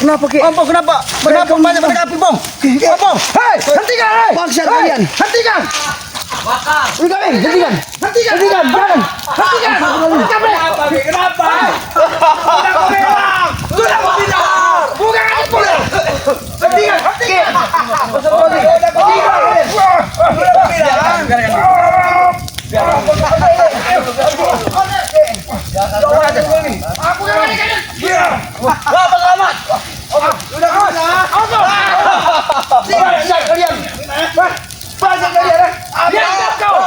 Kenapa Ki? Ompong kenapa? Kenapa banyak api bong? Ompong, Hei, hentikan! Hei! bangsa kalian. Hentikan! Bakar. Udah kami, hentikan! Hentikan! Hentikan! Jangan! Hentikan! Kenapa? Kenapa? Sudah aku bilang. Bukan aku pulang! Hentikan! Hentikan! Aku yang ini kan? Bapak selamat. Bangsa kalian. Bangsa kalian. Biar kau!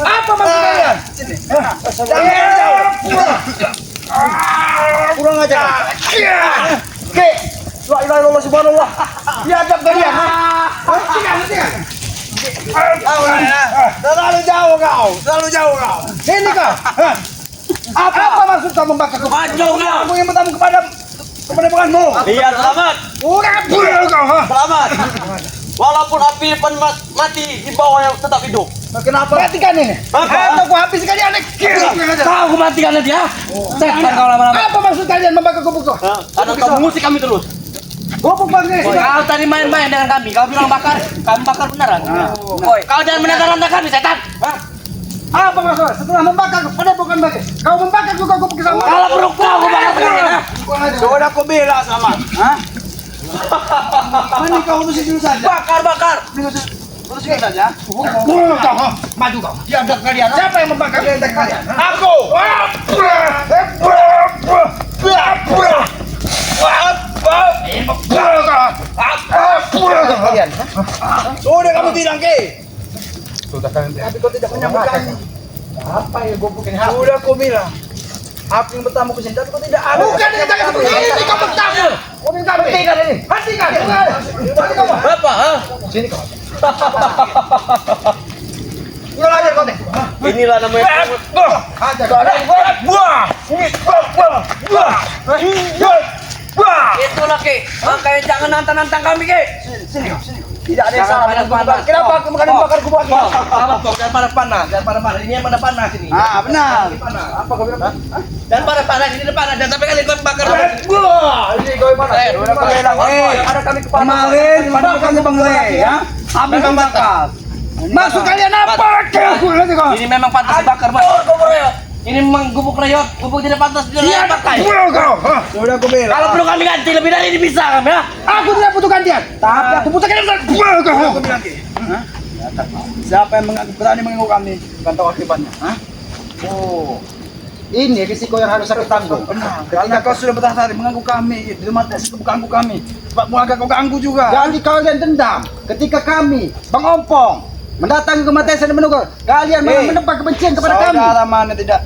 Apa maksud kalian? Kurang ajar. Oke. La ilaha illallah subhanallah. Biadab kalian. Hentikan! Hentikan! Terlalu jauh kau. Terlalu jauh kau. Sini kau! Apa maksud kau membakar kubuk? Maju kau. Aku ingin bertamu kepada bukanmu. Iya selamat. Bukan pulang kau! Selamat. Walaupun api depan mati di bawah yang tetap hidup. Kenapa? Matikan ini! Apa? Atau ku habis sekalian ini! Kau aku matikan dia. Setan kau lama-lama. Apa maksud kalian membakar kubuk kau? Karena kau mengusik kami terus. Gubuk bangke! Kau tadi main-main dengan kami. Kau bilang bakar, kami bakar beneran. Kau jangan menantang kami, setan. Apa maksudnya? Setelah membakar pada bukan bangke, kau membakar juga kubuk sama. Kalau perlu kau bakar sekalian. Sudah aku bilang sama. Hah? Mana kau urusin dulu saja. Bakar. Urusin saja. Bukan kau! Maju kau! Biadab kalian. Siapa yang membakar kalian? Aku. Kalian. Sudah kamu bilang ke. Tapi kau tidak menyambut kami. Apa yang gubuk ini? Sudah aku bilang. Aku yang bertamu ke sini, tapi kau tidak ada. Bukan dengan tangan seperti ini kau bertamu! Kau minta hentikan ini! Hentikan! Hentikan kau! Apa? Sini kau! Kurang ajar kau teh! Inilah namanya. Ajar kau! Itulah Ki. Makanya jangan nantang-nantang kami Ki. Sini. Tidak ada yang salah. Jangan panas-panas. Kenapa aku makan bakar kubuk? Jangan panas-panas. Jangan panas-panas. Ini yang mana panas ini. Ah, benar. Apa kau bilang? Jangan panas-panas. Ini depan. Jangan sampai kalian kau bakar. Ini kau mana? Ada kami kepala. Kemarin bukannya Bang Le, ya? Api Bang bakar. Maksud kalian apa? Nanti kau! Ini memang pantas dibakar, Mas. Ini memang gubuk reyot. Gubuk tidak pantas dipakai. Pulang kau! Sudah aku bilang. Kalau perlu kami ganti lebih dari ini bisa kami ya. Aku tidak butuh gantian! Tapi aku butuh kalian! Pulang kau! Aku bilang ke. Siapa yang berani mengganggu kami? Kan tahu akibatnya. Hah? Oh, ini risiko yang harus aku tanggung. Benar. Karena kau sudah berhari mengganggu kami. Di rumah itu mengganggu kami. Sebab mulai kau ganggu juga. Jadi kalian dendam ketika kami, Bang Ompong, mendatangi ke Matesan dan menegur. Kalian malah menempa kebencian kepada kami. Saudara mana tidak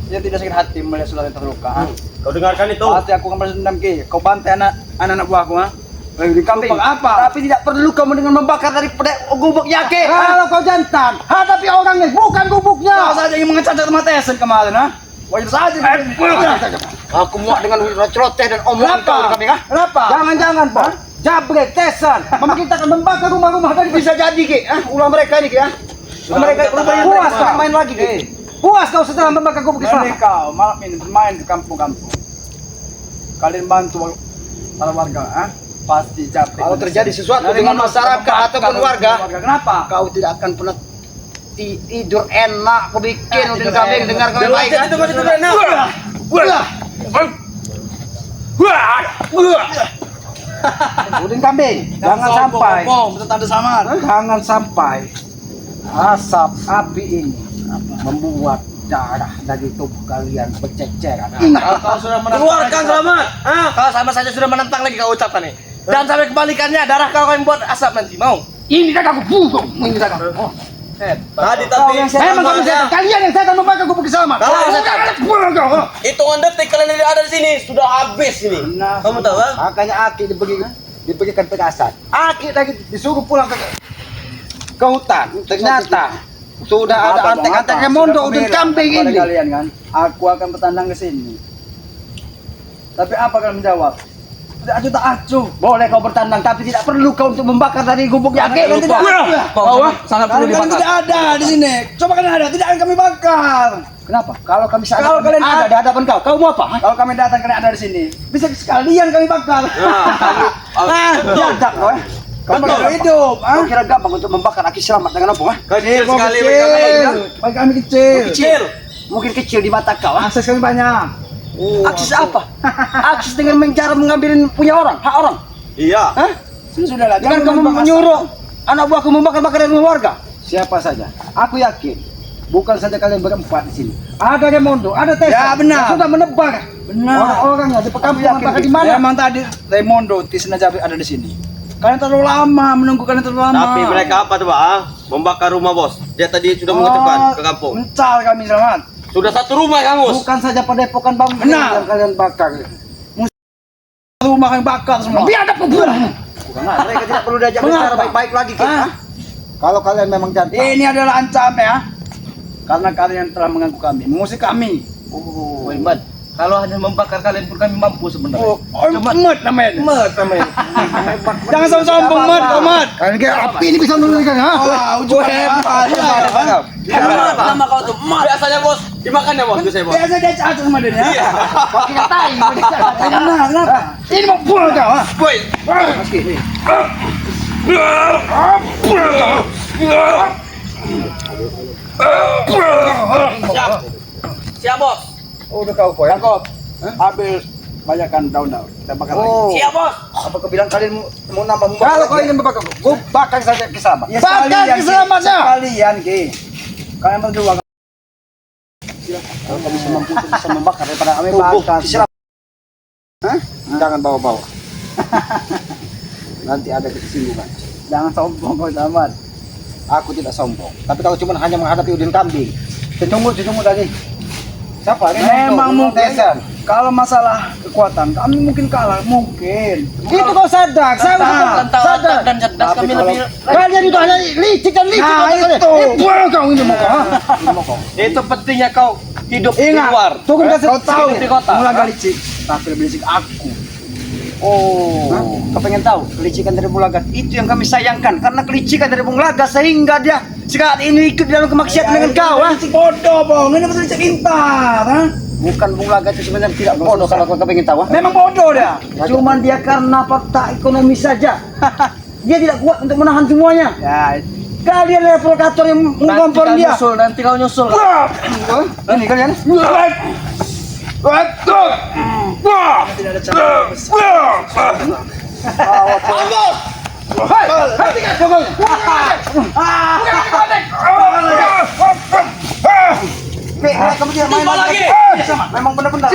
sakit hati melihat saudara terluka. Kau dengarkan itu. Pasti aku akan balas dendam ke. Kau bantai anak buahku, ha? Di kampung apa? Tapi tidak perlu kamu dengan membakar daripada gubuknya ke. Kalau kau jantan, hadapi orangnya, bukan gubuknya. Kau saja yang mengecacat Matesan kemarin, ha? Wajar saja. Aku muak dengan celoteh dan omongan kau di kami, ha? Kenapa? Jangan-jangan, Pak. Jabrek, Tesan, memerintahkan membakar rumah-rumah tadi bisa jadi, Ki. Ulah mereka ini, Ki, ha? Mereka puas kau main lagi, Ki. Puas kau setelah membakar gubuk Berani Islam. kau malam ini bermain di kampung-kampung. Kalian bantu para warga, ha? Pasti capek. Kalau terjadi sesuatu dengan masyarakat ataupun warga, kenapa? kau tidak akan pernah tidur enak. Kau bikin udin kambing dengar kami baik. Jelas itu masih enak. Udin kambing, jangan sampai, Tetap samar. jangan sampai asap api ini membuat darah dari tubuh kalian berceceran. Kau sudah keluarkan selamat. Kau sama saja sudah menentang lagi kau ucapkan nih. Dan sampai kebalikannya darah kau yang buat asap nanti. Mau? Ini kan aku bunuh, ini kan aku. Tadi Kau yang setan, memang setan. Kalian yang setan membakar gubuk selamat. Kau yang setan. Bunuh kau. Hitungan detik kalian yang ada di sini sudah habis ini. Kamu tahu kan? Makanya Aki diberikan perasan. Aki lagi disuruh pulang ke hutan. Ternyata sudah ada antek-antek yang mondok udin kambing ini. Kalian kan, aku akan bertandang ke sini. Tapi apa kalian menjawab? Tidak acuh tak acuh. Boleh kau bertandang, tapi tidak perlu kau untuk membakar dari gubuknya. Kalian tidak ada. Sangat perlu Kalian dibakar. tidak ada di sini. Coba kan ada, tidak akan kami bakar. Kenapa? Kalau kami sadar, Kalau kalian ada di hadapan kau, kau mau apa? Ha? Kalau kami datang kalian ada di sini, bisa sekalian kami bakar. Jadak kau. Kau Betul, kira hidup, gampang? Kau kira gampang untuk membakar Aki Selamat dengan apa? Ha? Kecil Kau sekali kecil. mereka bilang. Bagi kami kecil. Kecil. Mungkin kecil di mata kau. Ha? Akses kami banyak. Akses apa? Akses dengan mencara mengambilin punya orang, hak orang. Iya. Hah? Sudahlah, Dengan jangan kamu membakar. menyuruh anak buahku membakar-bakar rumah warga. Siapa saja. Aku yakin. Bukan saja kalian berempat di sini. Ada Remondo, ada Tessa. Ya, benar. yang sudah menebar. Benar. Orang-orangnya di perkampungan bakar di mana? Memang tadi Raimondo Tisna Jabir ada di sini. Kalian terlalu lama menunggu kalian terlalu lama. Tapi mereka apa tuh, Pak? Membakar rumah bos. Dia tadi sudah mengatakan ke kampung. Mencar kami Selamat. Sudah satu rumah, Kang Mus. Bukan saja padepokan bambu Benar. yang kalian bakar. Rumah kami bakar semua. Biar ada kuburan. Bukan, mereka tidak perlu diajak Mengapa? bicara baik-baik lagi. Ki. Hah? Hah? Kalau kalian memang jantan. Ini adalah ancam ya. Karena kalian telah mengganggu kami, mengusik kami. Oh, Iman. Kalau hanya membakar kalian pun kami mampu sebenarnya. Met namanya. Met namanya. Jangan sombong Met, Met. Kalian kayak api ini bisa menurunkan, ha? Wah, ujung hebat. Nama kau tuh Mat. Biasanya bos dimakan ya bos biasanya bos. Biasa dia cacat sama dia. Iya. Pakai tai. Kenapa? Ini mau pulang kau, ha? Boy. Meski ini. Siap. Siap bos. Udah kau kok ya. Ambil banyakkan daun-daun. Kita bakar lagi. Oh. Siap bos. Apa kau bilang kalian mau nambah membakar? Kalau kau ingin membakar, kau bakar saja ke Selamat. Ya, Bakar sekalian, ke Ki. Selamatnya. Sekalian, Ki. Kalian berdua. Kalau kau bisa mampu untuk bisa membakar daripada kami bakar. Hah? Jangan bawa-bawa. Nanti ada kesinggungan. Jangan sombong kau Selamat. Aku tidak sombong. Tapi kalau cuma hanya menghadapi udin kambing, cecungut lagi. Siapa? Memang mungkin. Tesan. Kalau masalah kekuatan, kami mungkin kalah, mungkin. Itu kau sadar, saya Sadar. sadar. Dan cerdas Tapi kami kalau- lebih. Kalian itu hanya licik dan licik. Nah, kata kalian. itu. Buang kau ini mau kau. ha? Ini mau kau. Itu pentingnya kau hidup di Ingat, luar. Turun kasih kau tahu di kota. mula gak licik, tapi lebih licik aku. Hah? Kau pengen tahu kelicikan dari Bulagas itu yang kami sayangkan karena kelicikan dari Bulagas sehingga dia sekarang ini ikut di dalam kemaksiatan dengan kau. Ha? Licik bodoh, Bong. Ini betul licik pintar, ha? Bukan Bulagas itu sebenarnya tidak bodoh kalau kau pengen tahu. Ha? Memang bodoh dia. Cuman dia karena fakta ekonomi saja. Dia tidak kuat untuk menahan semuanya. Ya, Kalian adalah provokator yang mengompor dia. Nanti kau nyusul. Ini kalian. tidak ada cara besar. Kamu tidak main lagi. Memang benar-benar.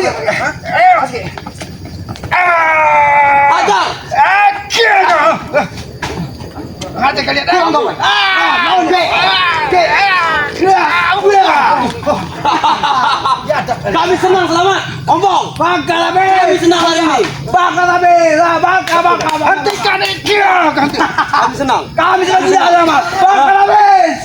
Ajar. Ngajak kalian. Kami senang Selamat. Ombong. Bakal Kami habis. senang hari ini. Bakal habis. Bakal. Hentikan ini. Kami senang. Kami sudah tidak ada, Mas. Bakal habis.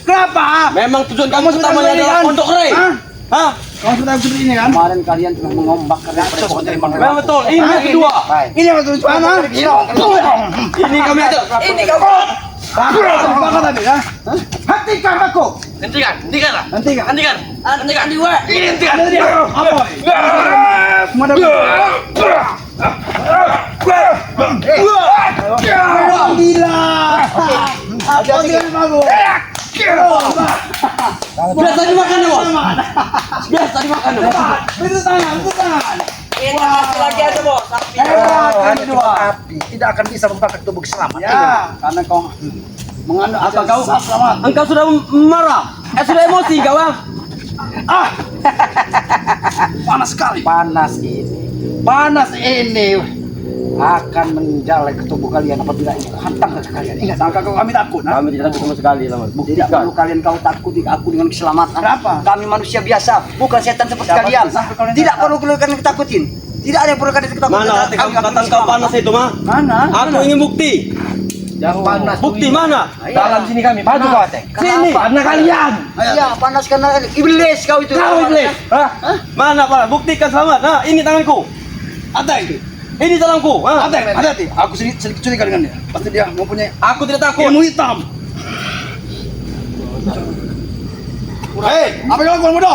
Kenapa? Memang tujuan kamu sudah utamanya adalah mendirikan. pondok rey. Hah? Hah? Kamu sudah seperti ini kan? Kemarin kalian telah mengombak karena pohon dari Memang betul. Ini yang kedua. Baik. Ini yang betul mana? Ini kami ajak. Ini kamu. Bakal habis, ha? Hentikan aku. Hentikan. Hentikan lah. Hentikan. Hentikan. Hentikan juga. Ini hentikan. Ada dia. Apa? Semua ada. Gila. Apa dia bagus? Biasa dimakan ya bos. Biasa dimakan ya bos. Itu tangan, itu tangan. Kita kasih lagi aja bos. Sapi. Hanya cuma api tidak akan bisa membakar tubuh Selamat. Ya. Karena kau mengandung Apa kau? Selamat. Engkau sudah marah. Sudah emosi kau bang. Panas sekali. Panas ini akan menjalai ke tubuh kalian apabila itu hantam ke kalian. Ingat, Sangka kau kami takut, ha? Kami tidak takut sama sekali Selamat. tidak perlu kalian kau takuti aku dengan keselamatan. Kenapa? Kami manusia biasa, bukan setan seperti Siapa kalian. itu? Sampai kalian Tidak takut. perlu kalian ketakutin. Tidak ada yang perlu kalian ketakutin. Mana hati kamu katakan kau panas itu mah? Mana? Aku ingin bukti. Yang panas. Bukti mana? Dalam sini kami. Maju kau, Teh. Sini. Karena kalian. Iya, panas karena iblis kau itu. Kau iblis. Hah? Mana pak? Buktikan Selamat. Nah, ini tanganku. Ateng. Ini tanganku. Hah? Ateng, hati-hati. Aku sedikit curiga dengan dia. Pasti dia mempunyai Aku tidak takut. ilmu hitam. Apa yang kau muda?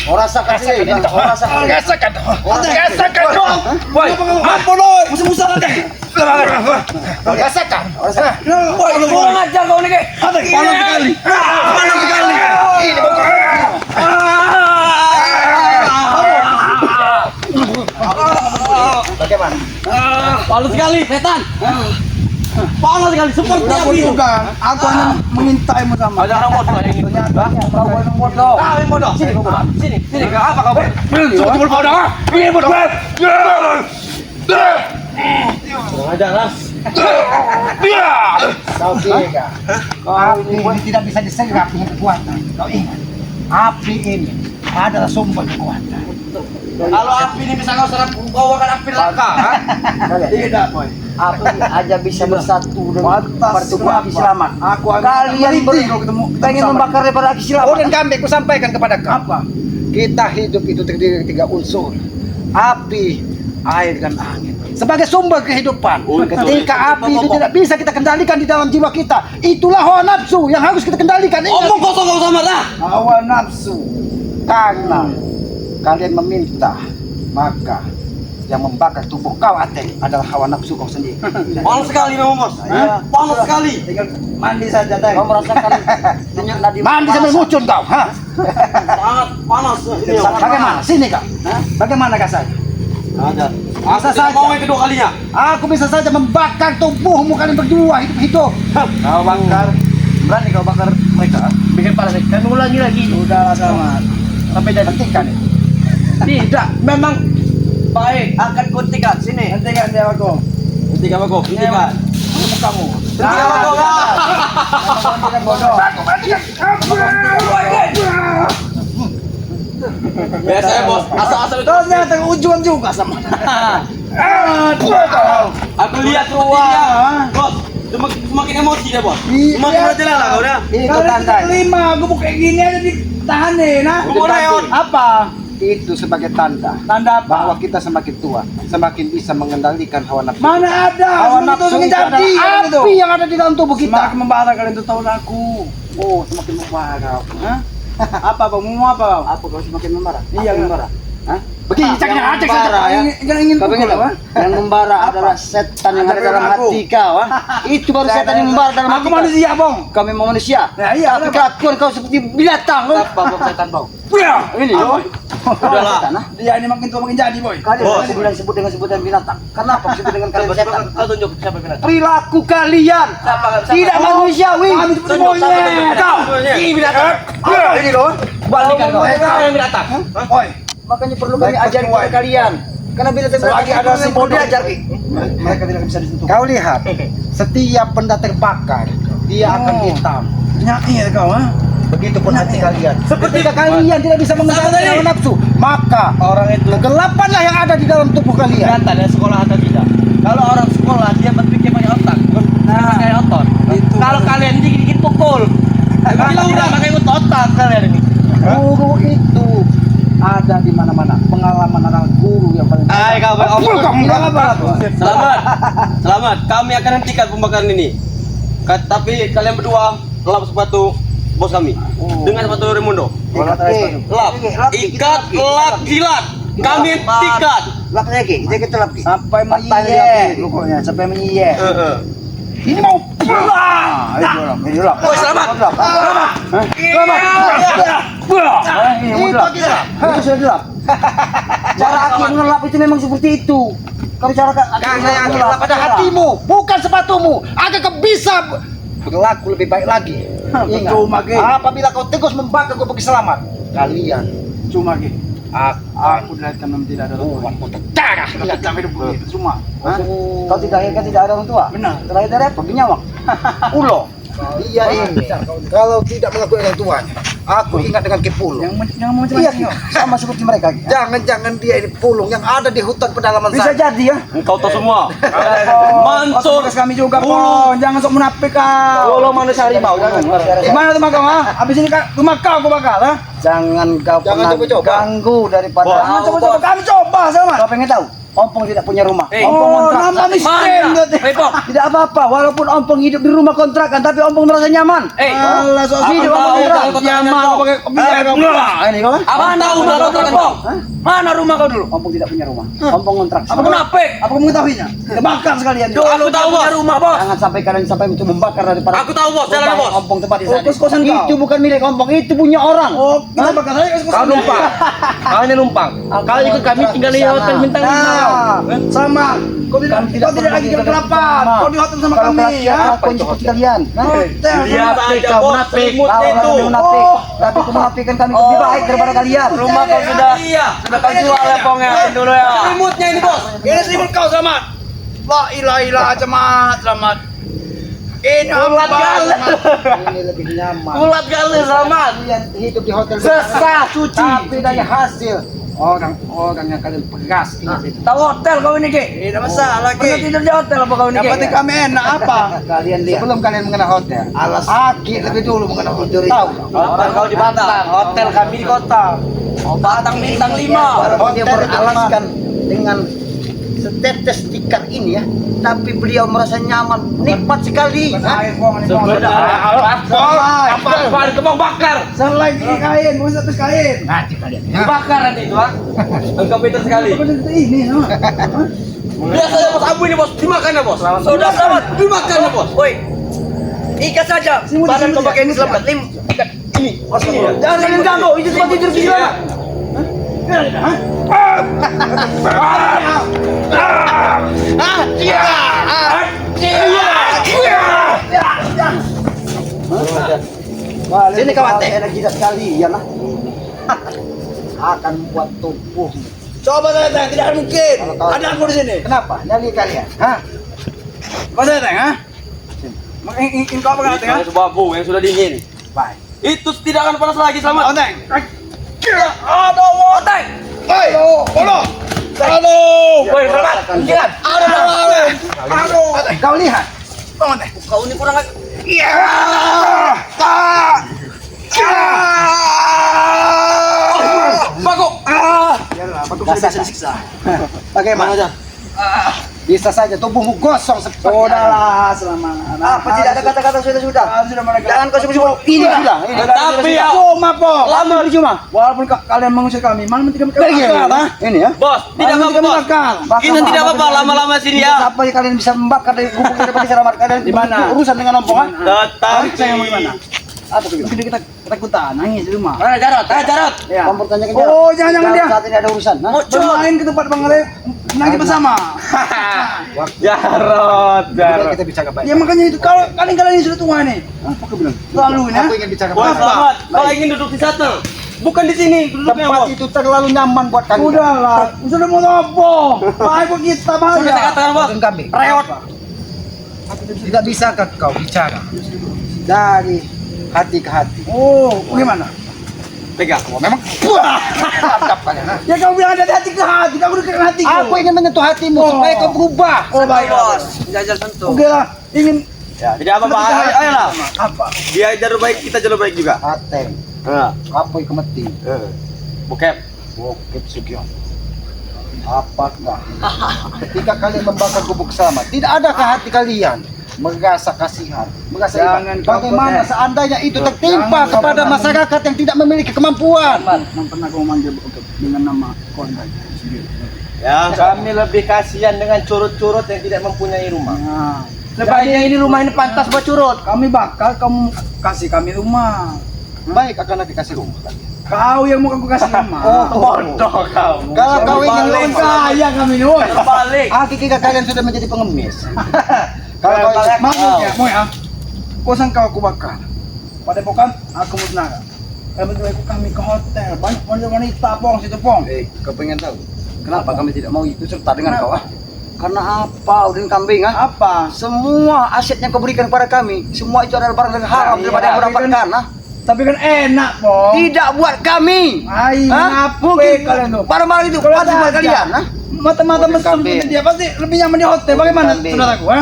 Orang sakan sih, orang sakan. Gesekan. Gesekan dong. Woi, Apa loh? Musuh-musuh nanti. gesekan. Woi, Kurang ajar kau nih. panas sekali. Panas sekali. Ini bukan. Bagaimana? Panas sekali, setan. Panas sekali, seperti Aku api. juga. Aku hanya mengintaimu sama. Ada orang bodoh yang ini. Kau orang bodoh. Kau bodoh. Sini kau bodoh. Sini. Apa kau? Sebut bodoh. Ini bodoh. Kurang ajar Ras. Kau tiga. Kau ini tidak bisa diserap dengan kekuatan. Kau ingat, api ini adalah sumber kekuatan. Kalau api ini bisa kau serap, kau akan api neraka. Tidak, boy. Api aja bisa bersatu dengan pertubuhan api selamat. Aku Kalian pengen membakar daripada api selamat. Oh, dan kami ku sampaikan kepada kau. Apa? Kita hidup itu terdiri dari 3 unsur. Api, air, dan angin. Sebagai sumber kehidupan. Ketika api itu tidak bisa kita kendalikan di dalam jiwa kita, itulah hawa nafsu yang harus kita kendalikan. Omong kosong kau sama dah. Hawa nafsu. Karena kalian meminta, maka yang membakar tubuh kau Ateng adalah hawa nafsu kau sendiri. Panas sekali memang bos. Panas sekali. Tinggal mandi saja, Teng. Kau merasakan denyut nadi Mandi sambil muncul kau, ha? Sangat panas. Ini Bagaimana? Sini kau. Bagaimana kau saya? Ada. Bisa Tidak saja. mau yang kedua kalinya. Aku bisa saja membakar tubuhmu kalian berdua hidup-hidup. Kau bakar. Berani kau bakar mereka? Bikin panas. Dan ulangi lagi. Sudah sama. Sampai jadi hentikan ya. Tidak, memang baik. Akan kuntikan sini. Hentikan dia aku. Hentikan aku. Hentikan. Kamu. Hentikan aku. Tidak bodoh. Biasanya bos. Asal-asal itu. Kau ternyata ujung juga sama. Aku lihat sepertinya. Bos. Semakin emosi dia bos. Semakin berjalan lah kau dah. Itu tanda. Lima, aku mau kayak gini aja ditahan deh, nah. Gua mau reot. Apa? itu sebagai tanda Tanda bahwa apa? kita semakin tua, semakin bisa mengendalikan hawa nafsu. Mana ada? Hawa Itu nafsu itu menjadi adalah api yang ada di dalam tubuh kita. Semakin membara kalian tuh tahun aku. Oh, semakin membara. Hah? Apa bang? Mau apa bang? Apa kau semakin membara? Iya, Apa yang membara. Hah? Begini, caknya Yang acak membara, saja. ya. Ingin Kau pengen apa? Yang membara Apa? adalah setan yang ada dalam Aku. hati kau. ah. Itu baru setan yang membara dalam hati Aku kau. manusia bang. Kau memang manusia. Nah, iya, Tapi kenapa? kelakuan kau seperti binatang. Apa bau setan bau? Wah, Ini loh. Udahlah. Setan, ah. dia ini makin tua makin jadi boy. Kalian Bos. masih bilang sebut dengan sebutan binatang. Kenapa disebut dengan kalian setan? Kau tunjuk siapa binatang. Perilaku kalian Siapa? tidak manusiawi. Kami seperti monyet. Kau. Ini binatang. Ini loh. Balikan kau. Kau yang binatang. Boy, Makanya perlu kami ajari kepada kalian. Karena binatang Selagi ada si yang perlu bodoh. diajar. mereka tidak bisa disentuh. Kau lihat, setiap benda terbakar, dia akan hitam. Nyanyi kau, ha? Begitupun hati kalian. Seperti- Ketika kalian tidak bisa mengendalikan tadi. hawa nafsu, maka Orang itu kegelapanlah yang ada di dalam tubuh kalian. kelihatan ya sekolah atau tidak. Kalau orang sekolah dia berpikir pakai otak, Nah, pakai otot. itu. Kalau kalian dikit-dikit pukul, bilang udah pakai otak kalian ini. Guru itu ada di mana-mana. Pengalaman adalah guru yang paling. Hai kau apa? Selamat, selamat. Kami akan hentikan pembakaran ini. Tapi kalian berdua lap sepatu bos kami dengan sepatu Raimundo. Lap, ikat, lap, jilat. Kami hentikan. Lap lagi, kita kita lap. Sampai Patah menyiyek. lagi pokoknya sampai menyiyek. Ini mau pulang. Ini lap. Oh, selamat. Selamat. Itu sudah gelap. Cara aku ngelap itu memang seperti itu. Kalau cara Karena yang gelap pada hatimu, bukan sepatumu. Agar kau bisa berlaku lebih baik lagi. Ingat, Cuma ge. apabila kau tegus membakar kau pergi selamat, kalian Cuma ge. Aku dari tanam tidak ada orang kota darah. Ingat sampai hidup itu semua. Hah? Kau tidak kan tidak ada orang tua? Benar. Terakhir dari apa? Binyawang. Ulo. Dia ini kalau tidak mengakui orang tuanya, aku ingat dengan Kepulung. Yang mau Iya, macam sama seperti mereka. Jangan-jangan dia ini pulung yang ada di hutan pedalaman bisa sana. jadi ya. Engkau tahu semua. Mansur kami juga Pulung. kok. Jangan sok munafik kau. Pulung manusia harimau. Gimana rumah kau ha? Habis ini rumah kau bakal ha? Jangan kau pernah coba-coba. ganggu daripada. Bos. Jangan coba-coba kami coba sama. Kau pengen tahu? Ompong tidak punya rumah. Eh. Ompong Oh, kontrak. nama miskin. Hei, Pong. Tidak apa-apa, walaupun Ompong hidup di rumah kontrakan, tapi Ompong merasa nyaman. Alah, sok Aku hidup tahu Ompong kalau kontrak. kontrakan Nyaman kau. pakai kebijakan kamu. Ini kau kan? Abang tahu rumah kontrakan Pong. Mana rumah kau dulu? Ompong tidak punya rumah. Ompong kontrak. Apa kenapa? Apa kamu mengetahuinya? Kebakar sekalian. Aku tahu bos. Rumah bos. Jangan sampai kalian sampai untuk membakar daripada Aku tahu bos. Jalan bos. Ompong tempat di Oh, sana. kos-kosan kau. Itu bukan milik Ompong, itu punya orang. Oh, kita bakar saja kos-kosan. Kau numpang. Kau ini numpang. Kau ikut kami tinggal di hotel bintang 5. Nah, sama. Kau tidak lagi kelaparan. Kau di hotel sama Kalau kami kalian, ya. aku yang jemput kalian. Hotel. Iya, kau munafik. Tahu kalian munafik, tapi kemunafikan kami lebih baik daripada kalian. Rumah kau sudah kau jual ya Pong ya dulu ya. Selimutnya ini bos. Ini selimut kau selamat. La ilaha illallah selamat selamat. Ini Ulat apa? kali. Ini lebih nyaman. Ulat kali selamat. Kalian hidup di hotel Sesah, suci. tapi dari hasil orang yang kalian pegas ingat itu. Tahu hotel kau ini Ki? Tidak masalah Pernah Ki. tidur di hotel apa kau ini Yang Ki? penting kami enak apa? Kalian lihat. Sebelum kalian mengenal hotel, Alas. Aki lebih dulu mengenal hotel. Tahu? Hotel kau di Batang, hotel kami di kota. Oh, Batang bintang 5. Walaupun dia Hotel beralaskan dengan setetes tikar ini ya, tapi beliau merasa nyaman, nikmat sekali. Kain Pong, ini Pong. Apa itu mau bakar? Selagi kain, mau satu kain. Nanti kalian. Bakar nanti itu, ah. Engkau pintar sekali. Apa cerita ini? Hah? Biasanya bos abu ini bos, dimakan ya bos. Sudah selamat, dimakan ya bos. Woi, ikat saja. Badan kau pakai ini selamat. Ikat ini. Jangan kalian ganggu, itu tempat tidur gila. Sini kawan teh. Energi sekali, ya lah. Akan membuat tubuh. Coba datang, tidak mungkin. Ada aku di sini. Kenapa? Nyali kalian. Hah? Coba datang, ha? Ingin kau apa datang, ha? Ini sebuah bambu yang sudah dingin. Baik. Itu tidak akan panas lagi selamat. Oteng. Aduh, Oteng. Hei, polo. Aduh. Woi, selamat. Ingat. Aduh. Kau lihat. Oteng. Kau ini kurang ajar. Iya. Tak. Bagok. Sudah disiksa. Bagaimana? Bisa saja tubuhmu gosong seperti Udahlah, selamat. Apa tidak ada kata-kata sudah. Sudah mereka. Jangan kau sebut ini sudah. Ini. Tapi ya, Cuma, Pong. Lama cuma. Walaupun kalian mengusir kami, mana tidak Pergi. Ini ya. bos, tidak apa-apa bos. Ini tidak apa-apa lama-lama sini ya. Sampai kalian bisa membakar dari gubuk kita bagi selamat kalian Di mana? urusan dengan ompong. Tetapi Saya mau di mana? Apa tuh? Jadi kita ketakutan, nangis di rumah. Mana Jarot? Jarot. Ya. Kamu bertanya ke Oh, jangan dia. Saat ini ada urusan. Nah. Bermain ke tempat Bang Ale, nangis bersama. Jarot, Kita bicara baik. Ya makanya itu kalau kalian ini sudah tua nih. Apa kau bilang? Lalu ini. Aku ingin bicara Bos, baik. selamat. Kau ingin duduk di sana? Bukan di sini duduknya Tempat bos. itu terlalu nyaman buat kalian. Udahlah, sudah mau nopo. Baik buat kita Sudah saya bahaya. katakan bos. Bukan kami. Reot. Tidak bisa kau bicara dari hati ke hati. Oh, bagaimana? Pegang. Memang mantap kalian. Ha? Ya kau bilang dari hati ke hati, kamu dekat hati. Aku ingin menyentuh hatimu Oh. supaya kau berubah. Oh baik bos. Jajal sentuh. Oke lah, ingin Ya, tidak apa-apa. Ayolah. apa? Dia jalur baik, kita jalur baik juga. Ateng, Nah, apa yang kemeti? bokep. Bokep Sugiono. Apakah ketika kalian membakar gubuk sama, tidak adakah hati kalian merasa kasihan, merasa Jangan iba? Bagaimana kau, seandainya itu tertimpa Jangan kau kepada pernah masyarakat yang tidak memiliki kemampuan? Yang pernah kau manggil bokep dengan nama kondak sendiri. Ya, kami lebih kasihan dengan curut-curut yang tidak mempunyai rumah. Nah, Sebaiknya ini rumah ini pantas buat curut. kami bakal kamu kasih kami rumah. Baik, akan nanti kasih rumah. Kau yang mau aku kasih rumah. Bodoh kau. Kalau kau ingin Balik, lengkap, kaya kami nih, woi. Balik. hakikatnya kalian sudah menjadi pengemis. Kalau kau Balik. Maksudnya, mau ya? Kau sangka aku bakar. Pada pokan, aku musnahkan. Kami tuh ikut kami ke hotel. Banyak wanita pong situ pong. kau pengen tahu kenapa kami tidak mau ikut serta dengan kau? Karena apa, Udin kambing? Apa? Semua aset yang kau berikan kepada kami, semua itu adalah barang yang haram Iya, daripada yang kau tapi kan- dapatkan. Tapi kan enak pong. Tidak buat kami. Ay, Hah? kenapa Mungkin kalian tuh? barang-barang itu Kalau pasti ada buat aja. kalian. Mata-mata Udin mesum kambing. seperti dia pasti lebih nyaman di hotel. Bagaimana Kambing. saudaraku? Ha?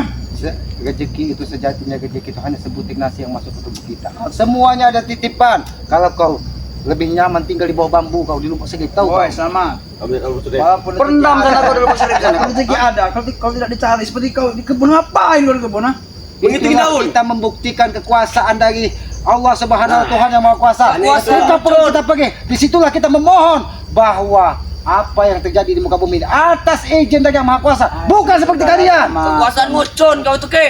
Rezeki itu sejatinya rezeki itu hanya sebutir nasi yang masuk ke tubuh kita. Semuanya ada titipan. Kalau kau Lebih nyaman tinggal di bawah bambu kau di lubuk sagip tahu. Woi, selamat. Kami dulu sudah. Walaupun Perendam sana kau di lubuk sagip sana. Kalau rezeki ada, kalau tidak dicari seperti kau di kebun ngapain kau di kebun ah? Mengiting Itulah daun. kita membuktikan kekuasaan dari Allah Subhanahu Tuhan yang Maha Kuasa. Kita perlu kita pergi. Disitulah kita memohon bahwa apa yang terjadi di muka bumi ini atas izin dari yang Maha Kuasa, bukan seperti kalian. Kekuasaan ngucun kau itu ke.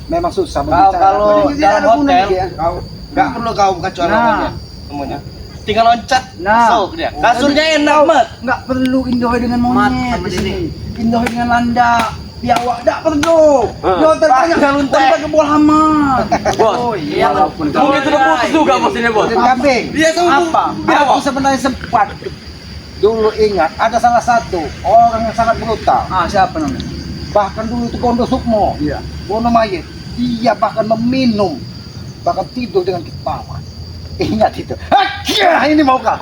Memang susah Kau berbicara. kalau Tapi tidak dalam ada gunanya, hotel, ya. kau nggak perlu kau kecuali Nah. Semuanya. Tinggal loncat. Nah. Masuk dia. Kasurnya enak, Kau Mat. nggak perlu indohi dengan Mat, monyet sama di sini. sini. Indohi dengan landak. Biawak tak perlu. Di hotel Pakai banyak luntek. wanita ke bola aman. Bos. Oh iya. Walaupun Mungkin sudah putus juga bos ini bos. Udin kambing. Dia sama Apa? Aku sebenarnya sempat dulu ingat ada salah satu orang yang sangat brutal. Ah, siapa namanya? Bahkan dulu itu Gondo Sukmo, Iya. Gondo Mayit, dia bahkan meminum, bahkan tidur dengan ketawa. Ingat itu. Akhirnya ini mau kah?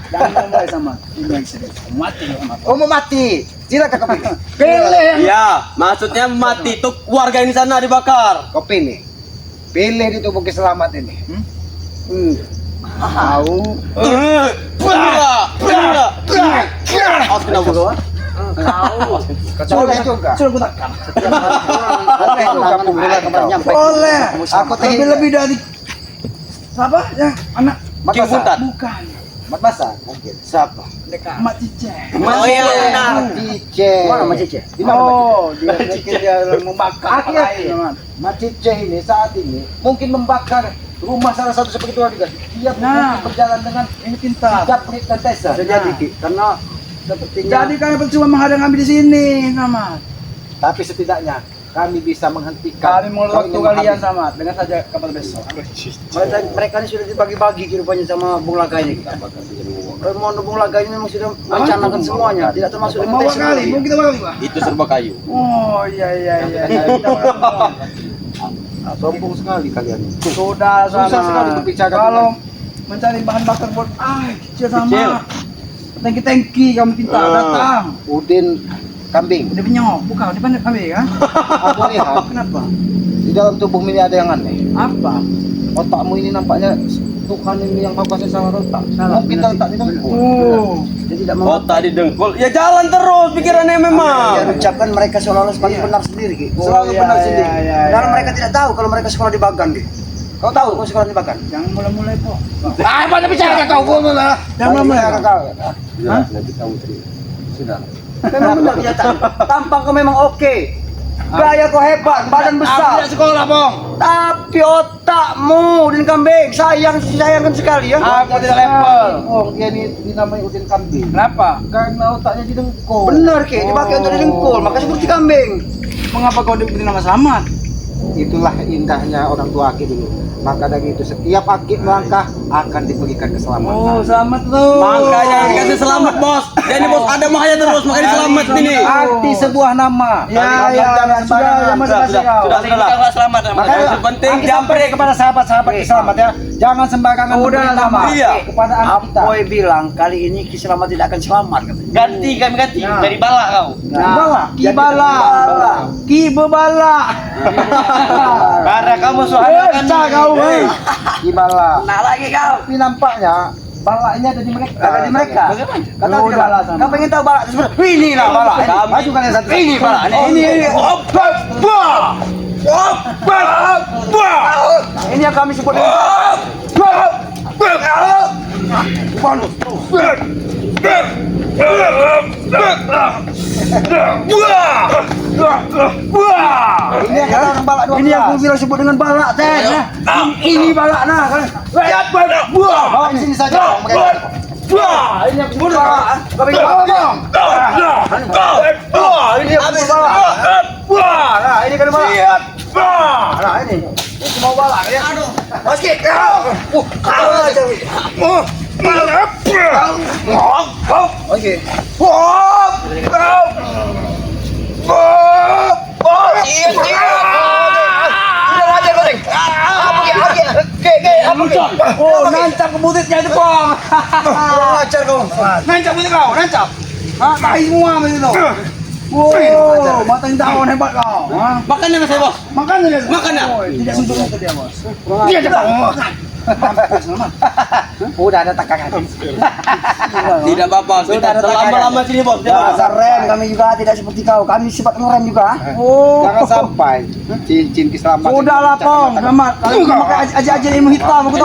Jangan ngomong sama ini yang serius. Mati sama kau. Oh mau mati? Silakan kau pilih. Pilih yang Iya, maksudnya mati tuh warga ini sana dibakar. kau pilih. Pilih di tubuh keselamat ini. Tahu? Enggak. Awas kena bos. Boleh juga. Sudah gunakan. Boleh juga pukulan kau. Boleh. Aku Lebih dari siapa? Ya, anak Mat King Basah. Buntat. bukan. Mat Basah mungkin. Siapa? Mak Cice. Oh iya benar. Cice. Mana Mak Cice? Di mana Mak Oh, dia pikir dia membakar Akhirnya, lain, teman. Mak Cice ini saat ini mungkin membakar rumah salah satu seperti keluarga. Dia Nah. mungkin berjalan dengan Ini pintar. sikap dan tesa. Bisa jadi, Ki. Karena sepertinya. Jadi kami percuma menghadang kami di sini, sama. Tapi setidaknya kami bisa menghentikan. Kami mau Kau waktu ingin kalian menghabis. sama dengan saja kapan besok. Mereka ini sudah dibagi-bagi kehidupannya sama Bung Laga ini. Kalau Bung Laga ini memang sudah merencanakan semuanya, tidak termasuk dengan Mau tes kali, mau kita bakal Pak. Itu serba kayu. Oh iya. Kita bakal. Sombong sekali kalian. Sudah sama. Susah sekali berbicara Kalau mencari bahan bakar buat kecil sama. Tangki kami pinta datang. Udin kambing. Udah penyok, bukan di mana kami kan? Aku lihat Kenapa? di dalam tubuhmu ini ada yang aneh. Apa? Otakmu ini nampaknya Tuhan ini yang Maha Kuasa salah letak. Salah, Mungkin benar. letak di dengkul. Oh. Dia tidak mau. Kota di dengkul. Ya jalan terus pikirannya memang. Dia ucapkan mereka seolah-olah paling benar sendiri, Ki. Selalu iya, benar iya, sendiri. iya, Padahal iya. mereka tidak tahu kalau mereka sekolah di Bagan, Ki. Kau tahu kau sekolah di Bagan? Jangan mulai-mulai kok. Ah, mana bicara kau malah. Jangan mulai kau. kau. Hah? Nanti kamu terima. Sudah. Memang benar kenyataan. Tampang kau memang oke. Gaya kau hebat, badan besar. Tidak sekolah, Bong. Tapi otakmu Udin Kambing sayangkan sekali ya. Aku tidak level. Oh, dia ini dinamai Udin Kambing. Kenapa? Karena otaknya di dengkul. Benar, Ki. Dipakai untuk di dengkul, maka seperti kambing. Mengapa kau diberi nama Selamat? Itulah indahnya orang tua Aki dulu. Maka dari itu setiap Aki melangkah akan diberikan keselamatan. Oh, selamat tuh. Makanya dikasih selamat bos. Jadi bos ada bahaya terus makanya selamat ini. Arti sebuah nama. Ya, sudah, masih kau. Sudah selamat. Makanya Yang penting Aki jam sampaikan kepada sahabat-sahabat Ki Selamat ya. Jangan sembarangan Udah, memberi nama Iya. kepada anak kita. Apoy bilang kali ini Ki Selamat tidak akan selamat katanya. ganti kami ganti Nah. dari balak kau. Bala. Kibala. Kibala. Karena kamu soalnya kan kau. Gimana? Nah lagi kau. Tapi nampaknya balak ini ada di mereka. Ada di mereka. Bagaimana? Ya Kata udah lah, sama. Kau pengen tahu balak itu sebenarnya? Ini lah balak. Ini. Kami- Maju kalian satu. Ini balak. Ini. Ini yang kami sebut dengan ini yang kata orang balak 12. Ini yang aku bilang sebut dengan balak teh. Nah, ini balak nah kan. Bawa di sini saja. Ini yang sebut balak. Kau pengen tahu bang? Ini yang sebut balak. Nah, ini kan balak. Nah, ini. Ini semua balak ya. Oke, kau. Kau aja. Oke. Oh, nancap ke butitnya itu, Bang. Ajar kau. Nancap butit kau, nancap. Hah, tahi semua begitu. Wow, matang daun hebat kau. Hah? Makannya saya bos. Makanya dia. Makanya. Oh, tidak sentuh itu dia, Bos. Dia cepat. Mampus naman. Udah ada takaran. Tidak apa-apa. Sudah ada Lama-lama sini bos. Dasar rem kami juga tidak seperti kau. Kami sifat ngerem juga. Oh, jangan sampai cincin keselamatan. Sudahlah Pong, selamat. Kalian memakai aja-aja ilmu hitam. Aku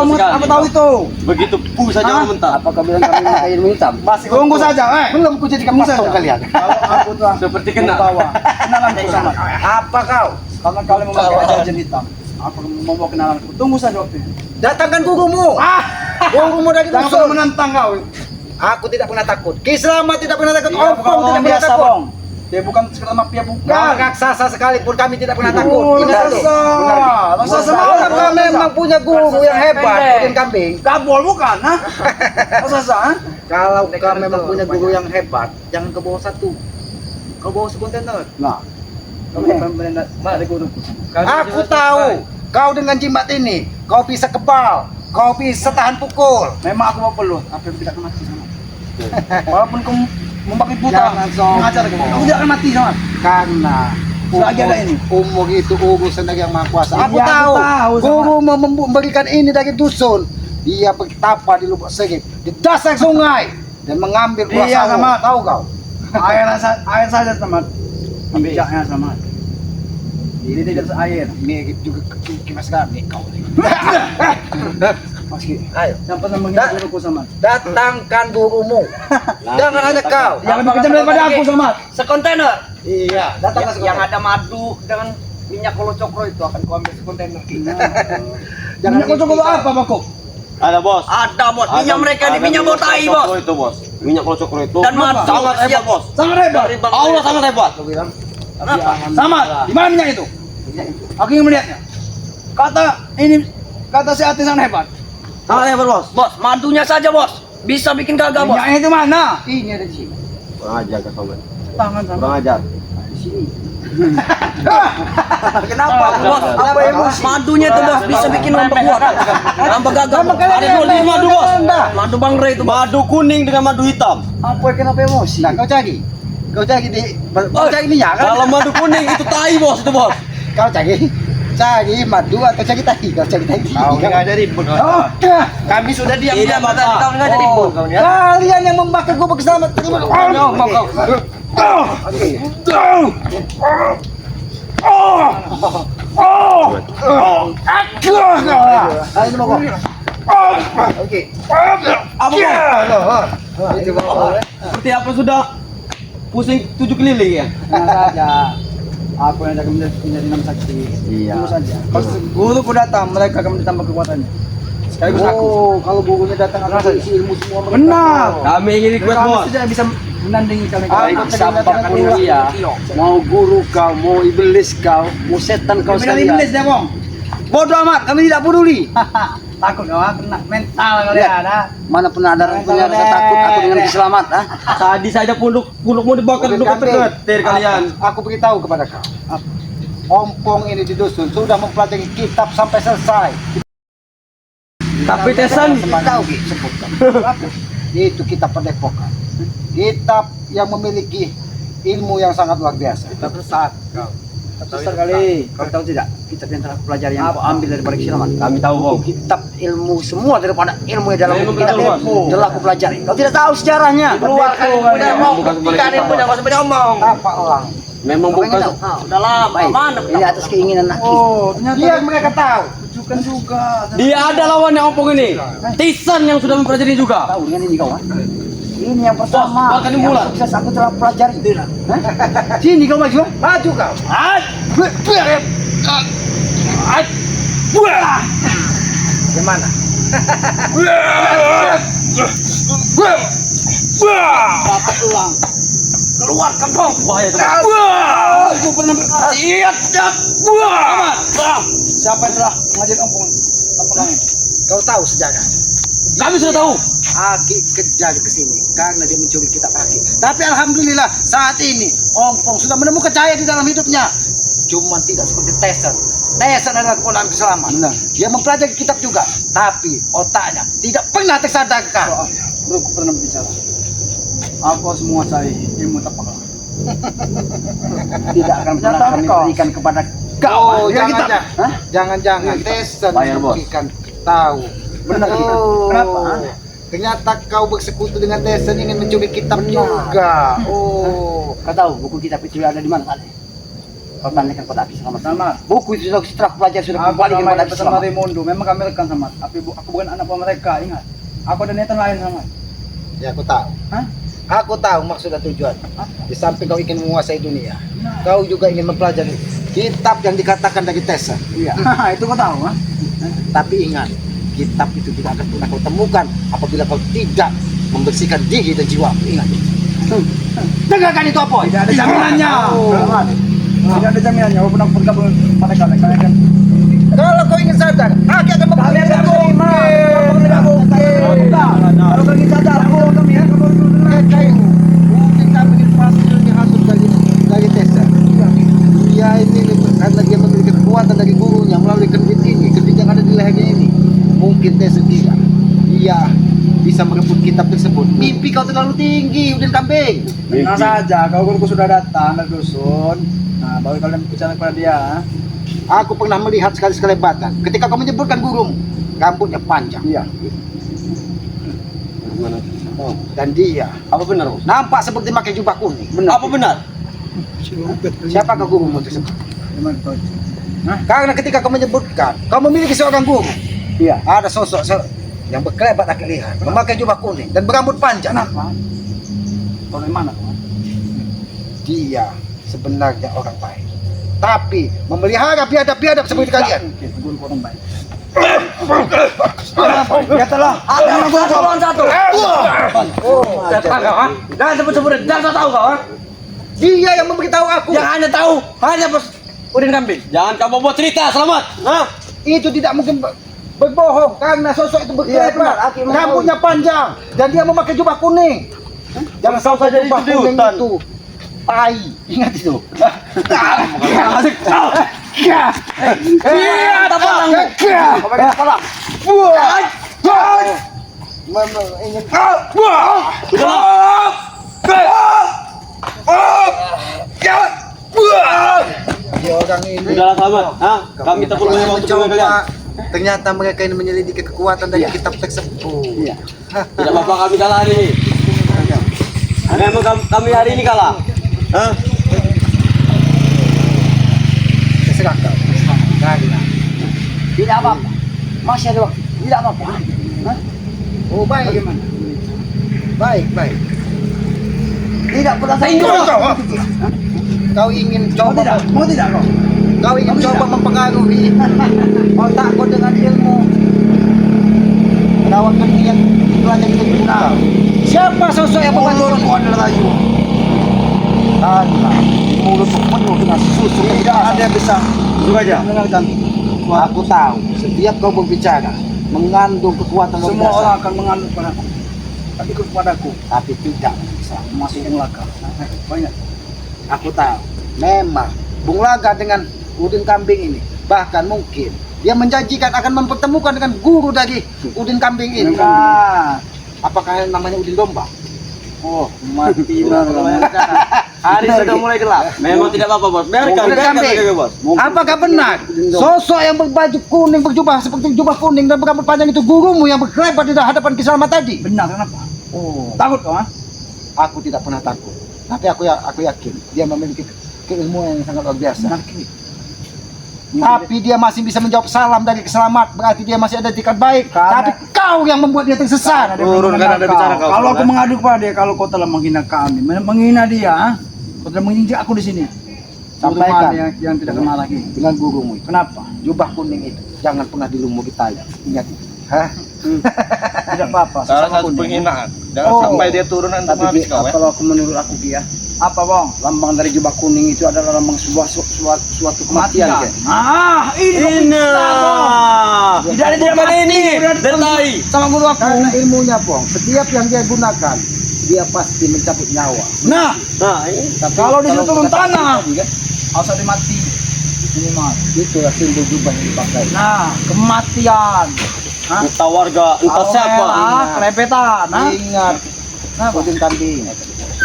tahu itu. Begitu pu saja orang mentah. Apa kau bilang kami memakai ilmu hitam? Masih tunggu saja, belum ku jadikan pastor kalian. Kalau aku tuh Seperti kena. kenalan dari sana. Apa kau? Karena kalian memakai aja-aja hitam. Aku mau kenalan. Tunggu saja waktunya. Datangkan gurumu. Gurumu dari Jangan musuh. pernah menantang kau. Aku tidak pernah takut. Kiselamat tidak pernah takut. Dia bukan Ompong tidak orang pernah biasa, takut. Bong. Dia bukan sekedar mafia bukan. Kau raksasa sekalipun kami tidak pernah takut. Oh, Ingat itu. raksasa. Raksasa Raksasa. malam kami memang punya guru yang hebat. Pendek. Bikin kambing. Gabol bukan, ha? Masa ha? Kalau kau memang punya guru yang hebat, jangan kau bawa satu. Kau bawa sekontainer. Nah. Mari guru. Aku tahu. Kau dengan jimat ini, kau bisa kebal. Kau bisa tahan pukul. Memang aku mau peluk, tapi aku tidak akan mati sama. Walaupun kau memakai buta, Jangan, Song. mengajar aku tidak akan mati sama. Karena Selagi ada ini. umur itu urusan dari yang maha kuasa. Aku Iya, aku tahu. tahu, Guru memberikan ini dari dusun. Dia bertapa di lubuk segit di dasar sungai dan mengambil buah Iya, sawo. sama. Tahu kau? Air saja sama. Bijaknya sama. Ini tidak air. Mirip juga kimas kami kau. Meski. Ayo. Yang pernah menghina guruku sama. Datangkan gurumu. Jangan hanya kau. Yang lebih kejam daripada aku sama. Sekontainer Iya. Datang ke yang ada madu dengan minyak kolocokro itu akan kau ambil sekontainer. Jangan Minyak kocok apa, Bako? Ada bos. Ada bos, minyak mereka di minyak botai bos. Itu bos. Minyak kolocokro itu. Dan madu sangat hebat bos. Sangat hebat. Dari Bang Allah sangat hebat. Sama. Di mana minyak itu? Aku ingin melihatnya. Kata si Ati sangat hebat. Sangat hebat bos. Bos, madunya saja bos. Bisa bikin gagal bos. Minyaknya itu mana? Ini ada di sini. Kurang ajar kau sobat. Tangan sama. Kurang ajar. Kenapa? Bos, Apa emosi? madunya itu bos bisa bikin lambak kuat. Lambak gagal. Bos. Ada dua jenis madu bos. Madu Bang Ray itu bos. Madu kuning dengan madu hitam. Apa kenapa emosi? Nah, kau cari. Kau cari di kau cari minyak kan? Kalau madu kuning itu tai bos itu bos. Kau cari madu atau cari tahi? Kau cari tahi. Kau nggak ada ribut. Oh, Kami sudah diam Tidak, diam Bapak. tadi. Kau nggak jadi ribut kau ya. Kalian yang membakar gubuk selamat terima. Mau kau. Oke. Ayo mau kau. Oke. Apa bos? Itu mau. Seperti apa sudah pusing 7 keliling ya? Tenang saja. Aku yang akan menjadi nama saksi. Iya. Tunggu saja. Kalau guruku datang, mereka akan ditambah kekuatannya. Sekaligus aku. Oh, kalau gurunya datang akan isi ilmu semua mereka. Benar. Kami ingin request Kami bos. tidak bisa menandingi kami. Aku sampaikan dia. Mau guru kau, mau iblis kau, mau setan kau Kami dari sekalian. iblis ya, Bong. Bodoh amat, kami tidak peduli. Takut kau kena mental kalian, ha? Mana pernah ada punya rasa takut aku dengan keselamat, ah? Tadi saja pundukmu dibakar duduk keter kalian. Aku beritahu kepada kau. Ompong ini di dusun sudah mempelajari kitab sampai selesai. Tapi Tesan Tahu Ki, sebutkan. Itu kitab pendepokan. Kitab yang memiliki ilmu yang sangat luar biasa. Kita sesat kau. Besar kali. Kau tahu tidak? Kitab yang telah pelajari yang kau ambil daripada keselamat. kami tahu bos. Kitab ilmu semua daripada ilmu yang dalam Memang kitab betul, Bos. ilmu telah aku pelajari. Kau tidak tahu sejarahnya. Keluarkan punya mau, buktikan yang punya nggak sampai ngomong. Apa orang? Memang bukan. Udah lama, mana? Ini atas keinginan aku. Oh, ternyata Biar mereka tahu. tunjukkan juga. Dia ada lawannya Ompong ini. Tisan yang sudah mempelajari juga. Tahu dengan ini kawan. Ini yang pertama. bahkan dimulai. Yang sukses aku telah pelajari. Hah? Sini kau maju. Maju kau. Gimana? Dapat ulang. Keluarkan dong. Bahaya itu. Aku pernah siapa yang telah mengajar ompong? Tapelangin. Kau tahu sejarah. Kami sudah tahu. Aki kejar ke sini karena dia mencuri kitab Aki. Tapi alhamdulillah saat ini Ompong sudah menemukan cahaya di dalam hidupnya. Cuman tidak seperti Tesan. Tesan adalah keponakan keselamat. Dia mempelajari kitab juga, tapi otaknya tidak pernah tersadarkan. Guruku pernah berbicara. Aku harus menguasai ilmu tapak. Tidak akan pernah Ternyata kami kau. berikan kepada kau. Oh, Ya, kita. jangan-jangan. Hah? Jangan-jangan Kita. Tesan Bayar, Bos. memberikan tahu Benar. Oh. Kenapa? Ha? Ternyata kau bersekutu dengan Tesan ingin mencuri kitab juga. Oh. Kau tahu buku kitab itu ada di mana tadi? Kau tanyakan pada Aki Selamat. Buku itu setelah pelajari sudah Aku kembali sama kepada Aki bersama Selamat. Raimundo. Memang kami rekan sama. Tapi aku bukan anak buah mereka. Ingat. Aku ada niatan lain sama. Ya aku tahu. Hah? Aku tahu maksud dan tujuan. Di samping kau ingin menguasai dunia, kau juga ingin mempelajari kitab yang dikatakan dari Tesan. Iya. Itu kau tahu, ha? Tapi ingat, kitab itu tidak akan pernah kau temukan apabila kau tidak membersihkan diri dan jiwa. Ingat. Dengarkan itu apa? Tidak ada jaminannya. Oh. Tidak ada jaminannya. Walaupun aku bergabung pada kalian kan. Kalau kau ingin sadar, aku akan Kalian tidak terima. Kamu tidak mungkin. Kalau kau ingin sadar, aku kami ya. Kamu Mungkin kami ingin pasti dihasut dari Tesan. Dia ini karena dia memiliki kekuatan dari gurunya melalui kedit ini, kedit yang ada di lehernya ini. Mungkin Tesan tidak. Dia bisa merebut kitab tersebut. Mimpi kau terlalu tinggi, Udin Kambing. Tenang saja, kau guruku sudah datang dari dusun. Nah, baru kalian bicara kepada dia. Ha? Aku pernah melihat sekali-sekali batang ketika kau menyebutkan gurumu, rambutnya panjang. Iya. Gimana? Oh, Dan dia apa benar, Bos? nampak seperti pakai jubah kuning. Apa benar? Siapakah gurumu tersebut? Gimana kau? Karena ketika kau menyebutkan kau memiliki seorang guru, Iya. ada sosok yang berkelebat akhir lihat, memakai jubah kuning dan berambut panjang. Kenapa? Kau dari mana? Dia sebenarnya orang baik, tapi memelihara biadab-biadab seperti kalian. Oke, guru orang baik. Ya telah. Ada yang guru lawan satu. Oh, Jangan sebut-sebut, jangan tahu kau. Ha? dia yang memberitahu aku. Yang anda tahu hanya bos Udin Kambing. Jangan kamu buat cerita, Selamat. Hah? Itu tidak mungkin berbohong karena sosok itu Iya, benar. berkelebat, Aki mau rambutnya panjang dan dia memakai jubah kuning. Jangan Kau saja jubah itu di kuning hutan. itu. Tai, ingat itu. Iya, tak palang. Kau pakai kepala. Ingin dia orang ini. Sudahlah, Selamat. Hah? Kami tak perlu banyak waktu dengan kalian. Ternyata mereka ini menyelidiki kekuatan dari kitab tersebut. Iya. Tidak apa-apa kami kalah hari ini. Memang kami hari ini kalah. Hah? Terserah kau. Karena Tidak apa-apa. Masih ada waktu. Tidak apa-apa. Hah? oh baik, Bagaimana? baik. Tidak pernah saya Kau ingin Mau coba tidak? Mau tidak kau? Kau ingin Kamu coba tidak? mempengaruhi otakku dengan ilmu perawat kaki yang dipelajari dari kau. Siapa sosok yang membantu Mulutmu adalah layu. Karena mulutmu penuh dengan susu. Tidak ada yang bisa mendengarkan. Aku tahu setiap kau berbicara mengandung kekuatan luar Semua biasa. orang akan mengandung padaku. Tapi ikut padaku. Tapi tidak bisa. Masuk neraka. Banyak. Aku tahu memang Bung Laga dengan Udin Kambing ini bahkan mungkin dia menjanjikan akan mempertemukan dengan guru dari Udin Kambing ini. Nah. Apakah namanya Udin Domba? Oh, mati lah. Hari sudah mulai gelap. Memang tidak apa-apa, Bos. Biarkan, Udin biarkan Kambing. saja, Bos. Apakah benar sosok yang berbaju kuning berjubah seperti jubah kuning dan berambut panjang itu gurumu yang berkelebat di hadapan Kiselamat tadi? Benar kenapa? Oh, Takut kau, ha? aku tidak pernah takut. Tapi aku yakin dia memiliki keilmuan yang sangat luar biasa. Tapi dia masih bisa menjawab salam dari Kiselamat, berarti dia masih ada etikat baik. Karena- Tapi kau yang membuat dia tersesat. Turunkan Anda bicara kau. Kalau aku mengadu kepada dia, kalau kau telah menghina kami, menghina dia, ha? Kau telah menginjak aku di sini. Sampaikan yang tidak kenal lagi. dengan gurumu itu. Kenapa? Jubah kuning itu jangan pernah dilumugi tayang. Ingat itu. Hah? Tidak apa-apa. Salah sesama satu kuning. penghinaan. Jangan Oh. sampai dia turun dan Tapi habis kau, ya. kalau aku menurut aku dia, apa bang? Lambang dari jubah kuning itu adalah lambang suatu kematian. Kan? Ah, ini. Tidak ada tidak mati ini. Detai. Sama guru aku. Karena ilmunya, Pong, setiap yang dia gunakan, dia pasti mencabut nyawa. Nah, Nah, ini kalau di situ turun kata tanah, tadi, kan, harus ada mati. Ini mas. itulah simbol jubah yang dipakai. Nah, kematian. Hah? entah warga, entah siapa. Kelepetan. Nah, Ingat, Kenapa? Udin Kambing.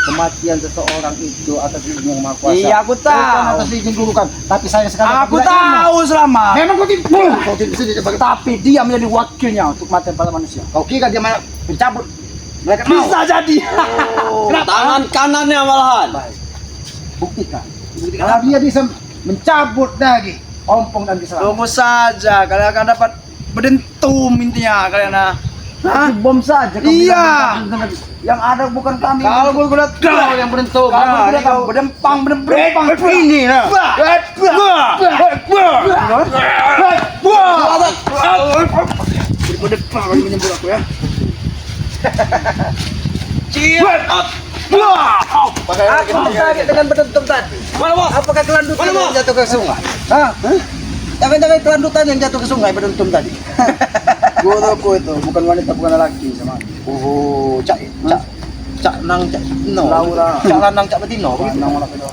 kematian seseorang itu atas izin yang maha kuasa. Iya, aku Bukan tahu. atas izin dulu kan, tapi saya sekarang Aku tidak ingin. tahu Selamat. Memang kau tidak kau tidak bisa sebagai Tapi dia menjadi wakilnya untuk mati pada manusia. kau kira dia mencabut mereka mau. Bisa jadi. Tangan kanannya malahan. Buktikan. Kalau dia bisa mencabut lagi ompong dan kesalahan. Tunggu saja, kalian akan dapat berdentum intinya kalian. Hah? Bom saja. kau Iya. bilang yang ada bukan kami. Kalau gue bilang kau yang berentuk. Kalau gue bilang berdempang, Ini nah. Berdempang lagi menyembur aku ya. Aku kaget dengan berentuk tadi. Mana bos? Apakah kelandutan Mana, yang Bos? jatuh ke sungai? Hah? Jangan-jangan kelandutan yang jatuh ke sungai berentum tadi. Guruku itu bukan wanita, bukan lelaki sama. Oh, cak nang cak no. Laura. Cak lanang cak betino. Lanang orang kedua.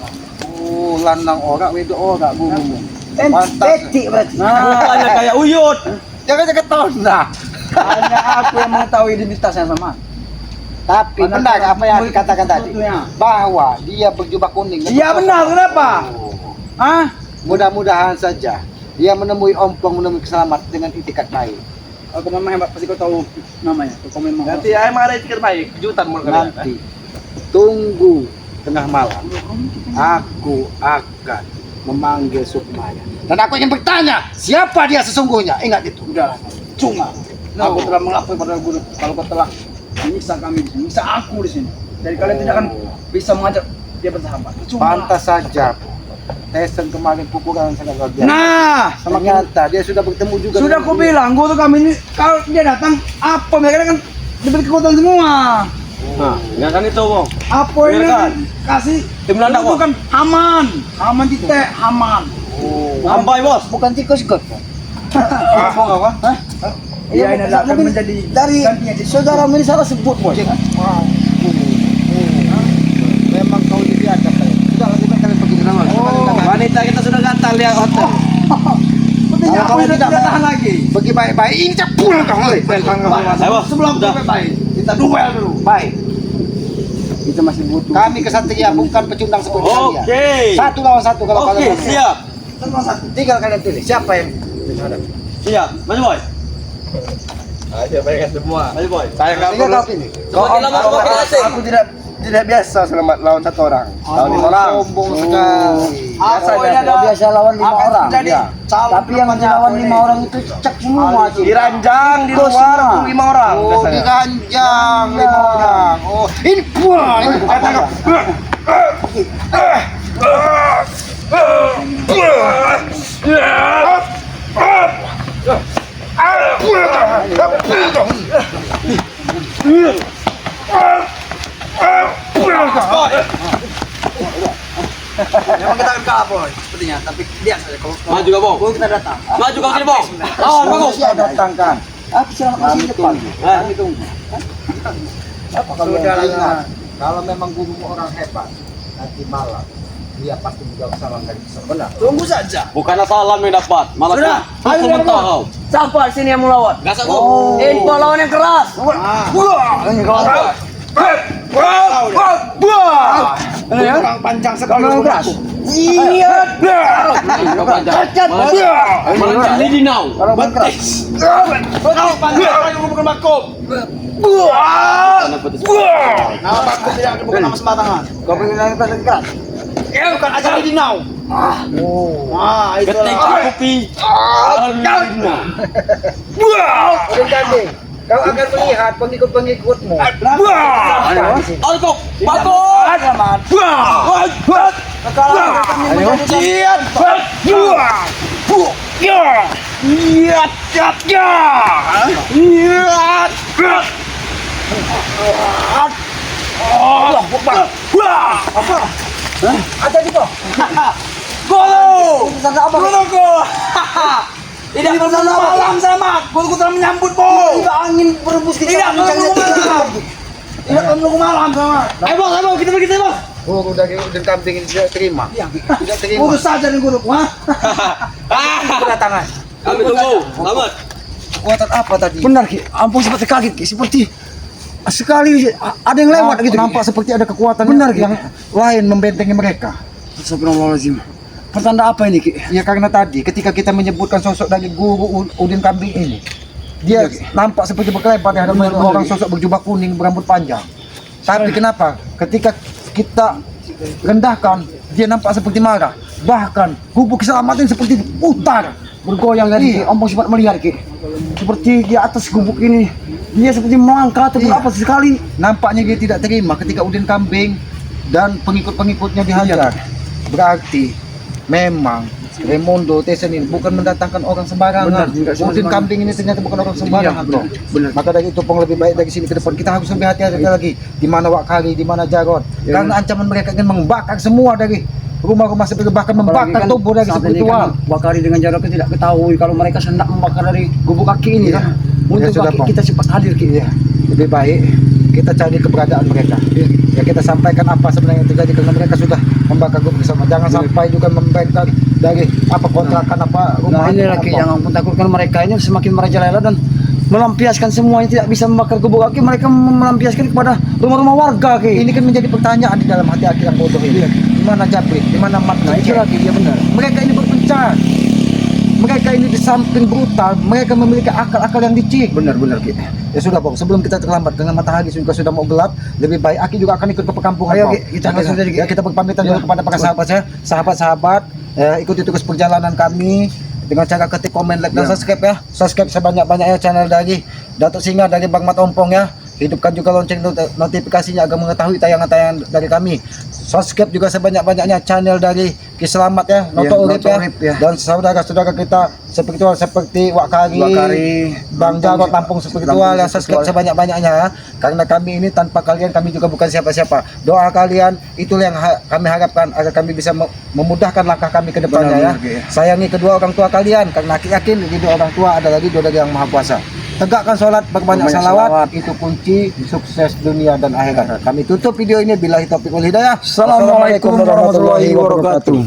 Oh, lanang ora wedo ora bumumu. Enti berarti. Mukanya kayak uyut. Jangan-jangan tahun nah. Hanya aku yang mengetahui identitasnya sama. Tapi Mana benar tahu apa yang mulut dikatakan tadi tutupnya. bahwa dia berjubah kuning. Iya benar, kenapa? Hah? Mudah-mudahan saja dia menemui ompong, menemui keselamat dengan itikat baik. Aku memang hebat, pasti kau tahu namanya. Kau memang. Nanti emang ada tiket baik, kejutan mau kalian. Nanti tunggu tengah malam. Aku akan memanggil Sukmaya. Dan aku ingin bertanya, siapa dia sesungguhnya? Ingat itu. Udah, cuma. Aku telah mengakui pada guru kalau kau telah menyiksa kami di sini, menyiksa aku di sini. Jadi kalian tidak akan bisa mengajak dia bersahabat. Cuma. Pantas saja. Tesen kemarin pukulan sangat luar biasa. Nah, Ternyata dia sudah bertemu juga. sudah dengan aku dia. bilang, guru kami ini kalau dia datang, apa mereka kan diberi kekuatan semua. Nah, enggak kan itu, Bang. Apa ini Biarkan. kasih Tim landak, itu Bos. kan Haman, Haman titik Haman. Ambai, Bos. Bukan tikus kok. Ngomong apa? Hah? Iya, ini akan mungkin menjadi dari gantinya jadi saudara ini salah sebut bos. Memang kau dibiarkan kalian. Sudah lebih baik kalian pergi ke rumah. Wanita kita sudah gatal lihat hotel. Sepertinya aku Kalau sudah tidak tidak tahan lagi. Pergi baik-baik. Ini cak pulang kau. Ayo, Bos. Sebelum Udah. sampai baik, kita duel dulu. Baik. Kita masih butuh. Kami kesatria bukan pecundang seperti kalian. Oke. Satu lawan satu kalau Oke, kalian. siap. Tinggal kalian pilih siapa yang dihadapi. Siap. Maju, Boy. Ayo, mereka semua. Maju, Boy. Saya nggak perlu. Pilih. Semakin lama semakin asing. Aku tidak biasa selamat lawan satu orang. Lawan lima orang. Sombong sekali. Aku ini ada biasa lawan akan jadi calon Tapi yang dilawan 5 orang itu cek semua. Di ranjang, di luar, 5 orang. Oh, di ranjang 5 orang. Oh, ini buah. Memang kita akan kalah, Boy. Sepertinya, tapi lihat saja kalau Maju kau, Bang. kalau kita datang. Maju kau sini, Bang. Lawan, bagus. Saya datangkan. Aku selamat masih depan. Kami tunggu. Apa kalau ingat? Kalau memang gurumu orang hebat, nanti malam dia pasti menjawab salam dari besar. Benar. Tunggu saja. Bukannya salam yang dapat, malah Sudah. hukum mentah kau. Siapa sini yang mau lawan? Gasak kau. Info lawan yang keras. Orang panjang sekali. Iya. Malah jadi now. Betis. Bukan bakom. Karena petis. Nama bakom tidak ada bukan nama sembarangan. Kau pengen nanya pasal keras? Ya bukan aja di now. Wah, itu Ketika kopi. Alina. Udah kambing. Kau akan melihat pengikut-pengikutmu. Alkok. Bagus. Ada di kau. Golo. Apa? Goloku. Tidak pernah malam sama. Goloku telah menyambut boy. Angin berembus di Tidak perlu malam. Tidak perlu malam sama. Ayo, kita pergi, Bos. Oh, udah kambing ini tidak terima. Tidak terima. Urus saja dengan goloku, ha? Kedatangan. Kami tunggu. Selamat. Kekuatan apa tadi? Benar Ki, ampun seperti kaget Ki, seperti sekali ada yang lewat gitu. Nampak seperti ada kekuatan yang lain membentengi mereka. Astagfirullahaladzim. Pertanda apa ini, Ki? Ya karena tadi ketika kita menyebutkan sosok dari guru Udin Kambing ini, dia nampak seperti berkelebat di hadapan orang sosok berjubah kuning berambut panjang. Tapi kenapa? Ketika kita rendahkan, dia nampak seperti marah. Bahkan gubuk keselamatan seperti putar bergoyang dari ompong sempat melihat, Ki. Seperti di atas gubuk ini, dia seperti melangkah atau apa sekali. Nampaknya dia tidak terima ketika Udin Kambing dan pengikut-pengikutnya dihajar. Berarti memang Raimundo Tesen ini bukan mendatangkan orang sembarangan. Udin Kambing ini ternyata bukan orang sembarangan, bro. Maka dari itu Pong lebih baik dari sini ke depan kita harus lebih hati-hati lagi. Di mana Wakari, di mana Jarod. Karena ancaman mereka ingin membakar semua dari rumah-rumah seperti bahkan membakar tubuh dari spiritual. Wakari dengan Jarod tidak ketahui kalau mereka hendak membakar dari gubuk kaki ini kan. Untuk sudah, Pong. kita cepat hadir, Ki. Lebih baik kita cari keberadaan mereka. Ya kita sampaikan apa sebenarnya yang terjadi karena mereka sudah membakar gubuk bersama. Jangan sampai juga membakar dari apa kontrakan apa rumah. Nah ini lagi yang aku takutkan, mereka ini semakin merajalela dan melampiaskan semuanya, tidak bisa membakar gubuk kaki, mereka melampiaskan kepada rumah-rumah warga, Ki. Ini kan menjadi pertanyaan di dalam hati aki yang bodoh ini. Di mana Jabri, di mana Mat? Nah itu lagi, dia benar. Mereka ini berpencar. Mereka ini di samping brutal, mereka memiliki akal-akal yang licik. Benar-benar, Ki. Ya sudah, Bang, sebelum kita terlambat karena matahari juga sudah mau gelap, lebih baik Aki juga akan ikut ke perkampungan. Ayo, Bang. Ki, kita langsung saja, Ki. Ya, kita berpamitan dulu kepada para sahabat saya. Sahabat-sahabat, ikuti terus perjalanan kami dengan cara ketik komen, like dan subscribe ya. Subscribe sebanyak-banyaknya channel dari Datuk Singa dari Bang Mat Ompong ya. Hidupkan juga lonceng notifikasinya agar mengetahui tayangan-tayangan dari kami. Subscribe juga sebanyak-banyaknya channel dari Ki Selamat ya, Noto Urip ya. Dan saudara-saudara kita spiritual seperti Wakari, Bang Jarod Lampung spiritual yang subscribe sebanyak-banyaknya ya. Karena kami ini tanpa kalian kami juga bukan siapa-siapa. Doa kalian itulah yang kami harapkan agar kami bisa memudahkan langkah kami ke depannya ya. Sayangi kedua orang tua kalian karena Aki yakin ridho orang tua adalah ridho dari Yang Maha Kuasa. Tegakkan sholat, berbanyak salawat, itu kunci sukses dunia dan akhirat. Kami tutup video ini billahi taufiq wal hidayah. Assalamualaikum warahmatullahi wabarakatuh.